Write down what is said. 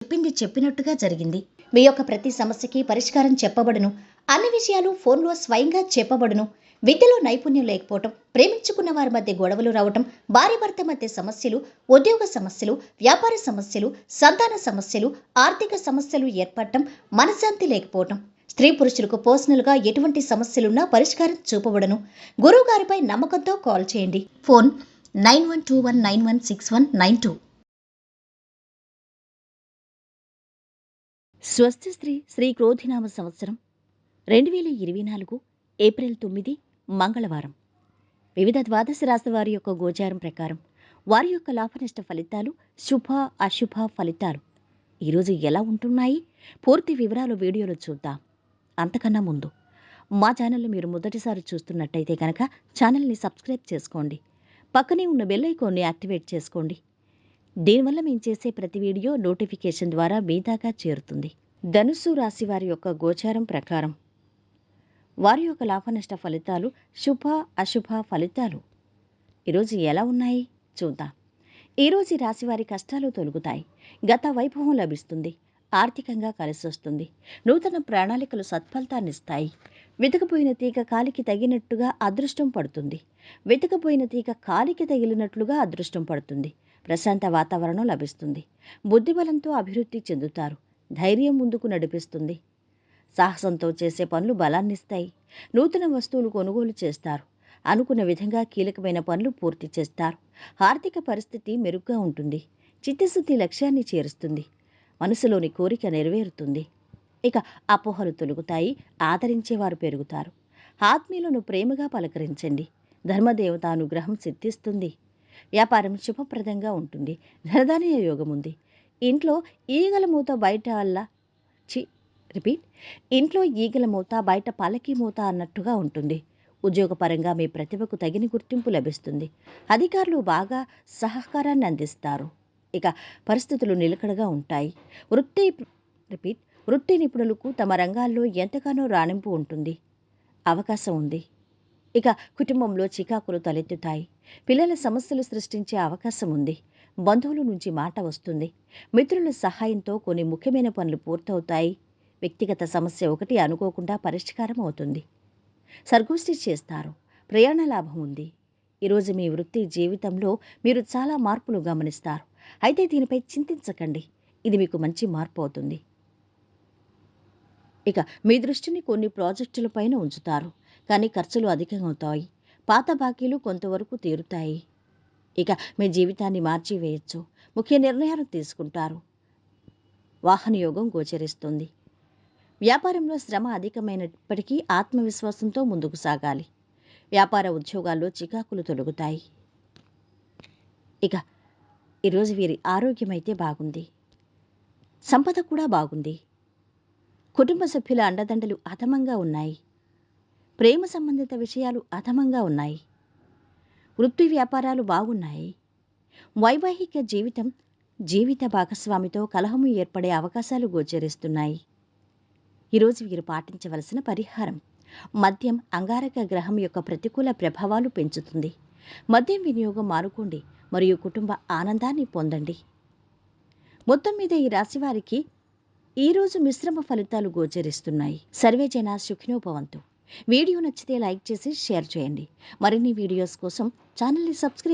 చెప్పింది చెప్పినట్టుగా జరిగింది. మీ యొక్క ప్రతి సమస్యకి పరిష్కారం చెప్పబడును. అన్ని విషయాలు ఫోన్లో స్వయంగా చెప్పబడును. విద్యలో నైపుణ్యం లేకపోవటం, ప్రేమించుకున్న వారి మధ్య గొడవలు రావటం, భార్యాభర్త మధ్య సమస్యలు, ఉద్యోగ సమస్యలు, వ్యాపార సమస్యలు, సంతాన సమస్యలు, ఆర్థిక సమస్యలు ఏర్పడటం, మనశ్శాంతి లేకపోవటం, స్త్రీ పురుషులకు పర్సనల్గా ఎటువంటి సమస్యలున్నా పరిష్కారం చూపబడును. గురువు గారిపై నమ్మకంతో కాల్ చేయండి. ఫోన్ 9121916192. స్వస్తి స్త్రీ శ్రీ క్రోధినామ సంవత్సరం 2024 ఏప్రిల్ 9 మంగళవారం. వివిధ ద్వాదశ రాశి వారి యొక్క గోచారం ప్రకారం వారి యొక్క లాభనష్ట ఫలితాలు, శుభ అశుభ ఫలితాలు ఈరోజు ఎలా ఉంటున్నాయి పూర్తి వివరాలు వీడియోలో చూద్దాం. అంతకన్నా ముందు మా ఛానల్ని మీరు మొదటిసారి చూస్తున్నట్టయితే కనుక ఛానల్ని సబ్స్క్రైబ్ చేసుకోండి. పక్కనే ఉన్న బెల్ ఐకాన్ని యాక్టివేట్ చేసుకోండి. దీనివల్ల మేము చేసే ప్రతి వీడియో నోటిఫికేషన్ ద్వారా మీ దాకా చేరుతుంది. ధనుస్సు రాశి వారి యొక్క గోచారం ప్రకారం వారి యొక్క లాభనష్ట ఫలితాలు, శుభ అశుభ ఫలితాలు ఈరోజు ఎలా ఉన్నాయి చూద్దాం. ఈరోజు ఈ రాశి వారి కష్టాలు తొలగుతాయి. గత వైభవం లభిస్తుంది. ఆర్థికంగా కలిసి వస్తుంది. నూతన ప్రణాళికలు సత్ఫలితాన్నిస్తాయి. వెతకపోయిన తీగ కాలికి తగినట్టుగా అదృష్టం పడుతుంది. వెతకపోయిన తీగ కాలికి తగిలినట్లుగా అదృష్టం పడుతుంది. ప్రశాంత వాతావరణం లభిస్తుంది. బుద్ధిబలంతో అభివృద్ధి చెందుతారు. ధైర్యం ముందుకు నడిపిస్తుంది. సాహసంతో చేసే పనులు బలాన్నిస్తాయి. నూతన వస్తువులు కొనుగోలు చేస్తారు. అనుకున్న విధంగా కీలకమైన పనులు పూర్తి చేస్తారు. ఆర్థిక పరిస్థితి మెరుగ్గా ఉంటుంది. చిత్తశుద్ధి లక్ష్యాన్ని చేరుస్తుంది. మనసులోని కోరిక నెరవేరుతుంది. ఇక అపోహలు తొలగుతాయి. ఆదరించేవారు పెరుగుతారు. ఆత్మీయులను ప్రేమగా పలకరించండి. ధర్మదేవత అనుగ్రహం సిద్ధిస్తుంది. వ్యాపారం శుభప్రదంగా ఉంటుంది. ధనధాన్య యోగం ఉంది. ఇంట్లో ఈగల మూత బయట ఇంట్లో ఈగల మూత బయట పలకి మూత అన్నట్టుగా ఉంటుంది. ఉద్యోగపరంగా మీ ప్రతిభకు తగిన గుర్తింపు లభిస్తుంది. అధికారులు బాగా సహకారాన్ని అందిస్తారు. ఇక పరిస్థితులు నిలకడగా ఉంటాయి. వృత్తి నిపుణులకు తమ రంగాల్లో ఎంతగానో రాణింపు ఉంటుంది. అవకాశం ఉంది. ఇక కుటుంబంలో చికాకులు తలెత్తుతాయి. పిల్లల సమస్యలు సృష్టించే అవకాశం ఉంది. బంధువుల నుంచి మాట వస్తుంది. మిత్రుల సహాయంతో కొన్ని ముఖ్యమైన పనులు పూర్తవుతాయి. వ్యక్తిగత సమస్య ఒకటి అనుకోకుండా పరిష్కారం అవుతుంది. సర్గోష్ఠి చేస్తారు. ప్రయాణ లాభం ఉంది. ఈరోజు మీ వృత్తి జీవితంలో మీరు చాలా మార్పులు గమనిస్తారు. అయితే దీనిపై చింతించకండి. ఇది మీకు మంచి మార్పు అవుతుంది. ఇక మీ దృష్టిని కొన్ని ప్రాజెక్టులపైన ఉంచుతారు. కానీ ఖర్చులు అధికంగా అవుతాయి. పాత బాకీలు కొంతవరకు తీరుతాయి. ఇక మీ జీవితాన్ని మార్చివేయచ్చు. ముఖ్య నిర్ణయాలు తీసుకుంటారు. వాహన యోగం గోచరిస్తుంది. వ్యాపారంలో శ్రమ అధికమైనప్పటికీ ఆత్మవిశ్వాసంతో ముందుకు సాగాలి. వ్యాపార ఉద్యోగాల్లో చికాకులు తొలగుతాయి. ఇక ఈరోజు వీరి ఆరోగ్యం అయితే బాగుంది. సంపద కూడా బాగుంది. కుటుంబ సభ్యుల అండదండలు అధమంగా ఉన్నాయి. ప్రేమ సంబంధిత విషయాలు అధమంగా ఉన్నాయి. వృత్తి వ్యాపారాలు బాగున్నాయి. వైవాహిక జీవిత భాగస్వామితో కలహము ఏర్పడే అవకాశాలు గోచరిస్తున్నాయి. ఈరోజు వీరు పాటించవలసిన పరిహారం: మద్యం అంగారక గ్రహం యొక్క ప్రతికూల ప్రభావాలు పెంచుతుంది. మద్యం వినియోగం మానుకోండి మరియు కుటుంబ ఆనందాన్ని పొందండి. మొత్తం మీద ఈ రాశి వారికి ఈరోజు మిశ్రమ ఫలితాలు గోచరిస్తున్నాయి. సర్వే జన సుఖినో భవంతు. వీడియో నచ్చితే లైక్ చేసి షేర్ చేయండి. మరిన్ని వీడియోస్ కోసం ఛానల్ని సబ్స్క్రైబ్